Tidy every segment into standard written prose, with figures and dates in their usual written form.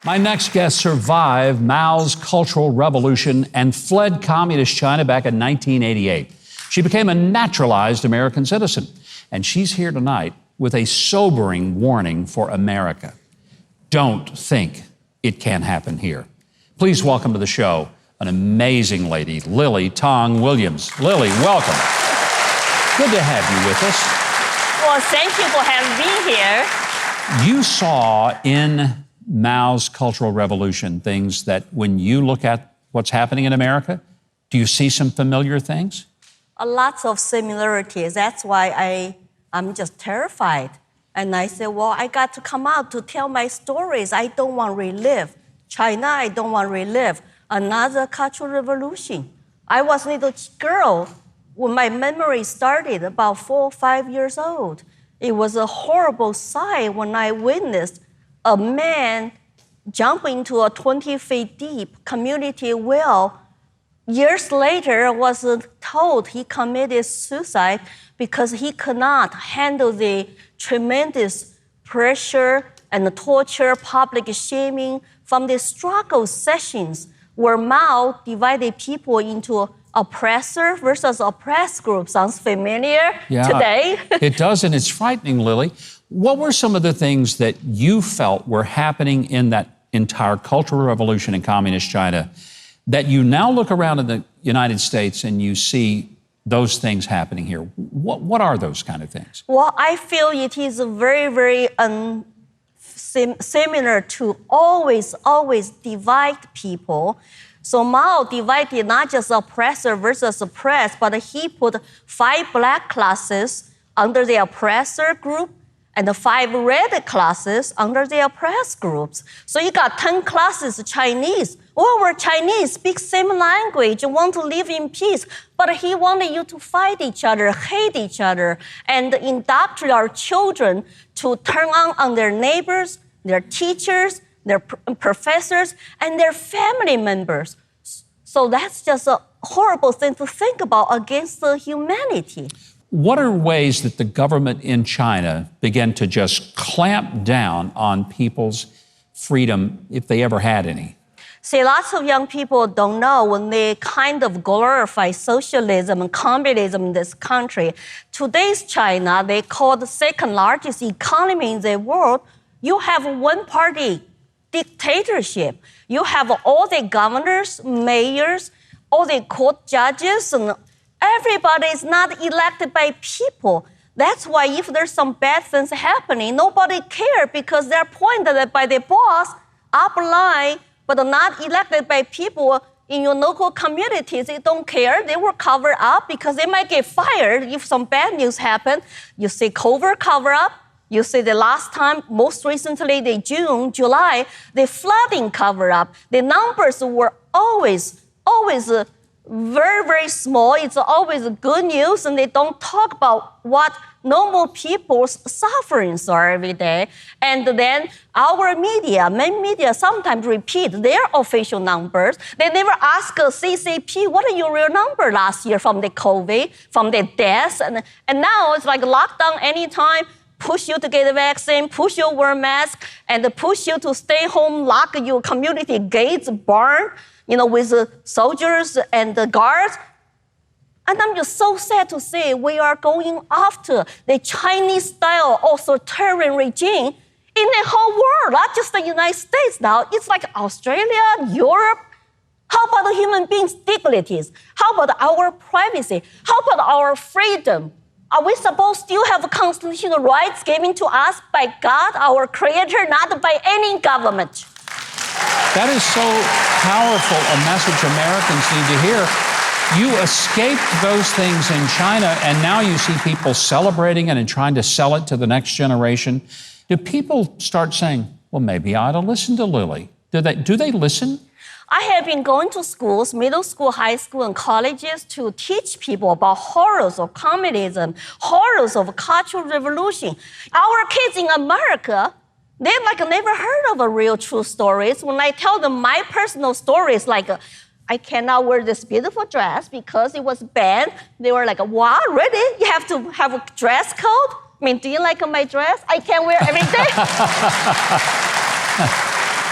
My next guest survived Mao's Cultural Revolution and fled Communist China back in 1988. She became a naturalized American citizen, and she's here tonight with a sobering warning for America. Don't think it can't happen here. Please welcome to the show an amazing lady, Lily Tang Williams. Lily, welcome. Good to have you with us. Well, thank you for having me here. You saw in Mao's Cultural Revolution things that when you look at what's happening in America, do you see some familiar things? A lot of similarities. That's why I'm just terrified. And I said, well, I got to come out to tell my stories. I don't want to relive China. I don't want to relive another cultural revolution. I was a little girl when my memory started, about 4 or 5 years old. It was a horrible sight when I witnessed a man jump into a 20 feet deep community well. Years later, I was told he committed suicide because he could not handle the tremendous pressure and the torture, public shaming from the struggle sessions where Mao divided people into oppressor versus oppressed groups. Sounds familiar today? It does, and it's frightening, Lily. What were some of the things that you felt were happening in that entire cultural revolution in communist China that you now look around in the United States and you see those things happening here? What are those kind of things? Well, I feel it is very, very similar to always divide people. So Mao divided not just oppressor versus oppressed, but he put 5 black classes under the oppressor group and the 5 red classes under the oppressed groups. So you got 10 classes Chinese. Well, we're Chinese, speak same language, want to live in peace. But he wanted you to fight each other, hate each other, and indoctrinate our children to turn on their neighbors, their teachers, their professors, and their family members. So that's just a horrible thing to think about against humanity. What are ways that the government in China began to just clamp down on people's freedom, if they ever had any? See, lots of young people don't know when they kind of glorify socialism and communism in this country. Today's China, they call the second largest economy in the world. You have one-party dictatorship. You have all the governors, mayors, all the court judges, and everybody is not elected by people. That's why if there's some bad things happening, nobody cares because they're appointed by the boss upline, but not elected by people in your local communities. They don't care. They will cover up because they might get fired if some bad news happens. You see covert cover up. You see the last time, most recently, the June, July, the flooding cover up. The numbers were always very, very small. It's always good news, and they don't talk about what normal people's sufferings are every day. And then our media, main media, sometimes repeat their official numbers. They never ask CCP, what are your real number last year from the COVID, from the deaths? And now it's like lockdown anytime, push you to get a vaccine, push you to wear a mask, and push you to stay home, lock your community gates, barn, with the soldiers and the guards. And I'm just so sad to say we are going after the Chinese-style authoritarian regime in the whole world, not just the United States now. It's like Australia, Europe. How about the human beings' dignities? How about our privacy? How about our freedom? Are we supposed to still have constitutional rights given to us by God, our Creator, not by any government? That is so powerful a message Americans need to hear. You escaped those things in China, and now you see people celebrating it and trying to sell it to the next generation. Do people start saying, well, maybe I ought to listen to Lily? Do they listen? I have been going to schools, middle school, high school, and colleges to teach people about horrors of communism, horrors of cultural revolution. Our kids in America, they've never heard of real true stories. When I tell them my personal stories, I cannot wear this beautiful dress because it was banned. They were like, wow, really? You have to have a dress code? I mean, do you like my dress? I can wear every day.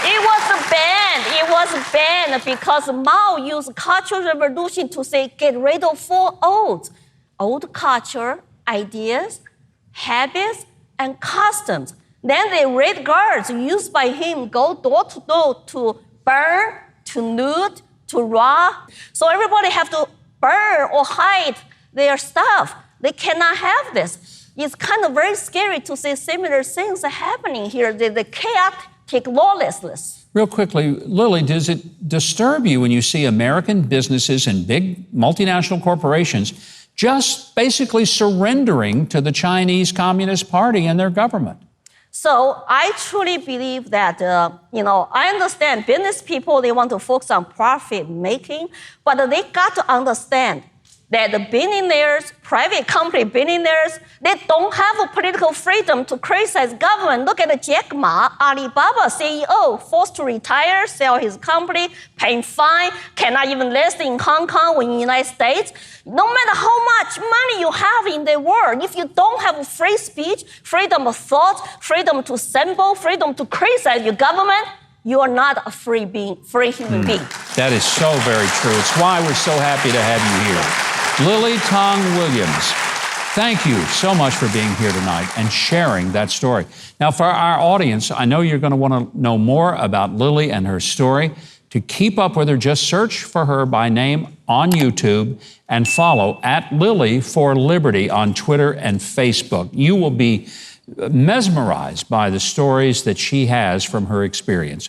It was banned. It was banned because Mao used Cultural Revolution to say, get rid of 4 olds. Old culture, ideas, habits, and customs. Then the red guards used by him go door to door to burn, to loot, to rob. So everybody have to burn or hide their stuff. They cannot have this. It's kind of very scary to see similar things happening here, the chaotic lawlessness. Real quickly, Lily, does it disturb you when you see American businesses and big multinational corporations just basically surrendering to the Chinese Communist Party and their government? So I truly believe that, I understand business people, they want to focus on profit making, but they got to understand that the billionaires, private company billionaires, they don't have a political freedom to criticize government. Look at Jack Ma, Alibaba CEO, forced to retire, sell his company, paying fine, cannot even list in Hong Kong or in the United States. No matter how much money you have in the world, if you don't have free speech, freedom of thought, freedom to assemble, freedom to criticize your government, you are not a free human being. That is so very true. It's why we're so happy to have you here. Lily Tang Williams, thank you so much for being here tonight and sharing that story. Now, for our audience, I know you're going to want to know more about Lily and her story. To keep up with her, just search for her by name on YouTube and follow @Lily4Liberty on Twitter and Facebook. You will be mesmerized by the stories that she has from her experience.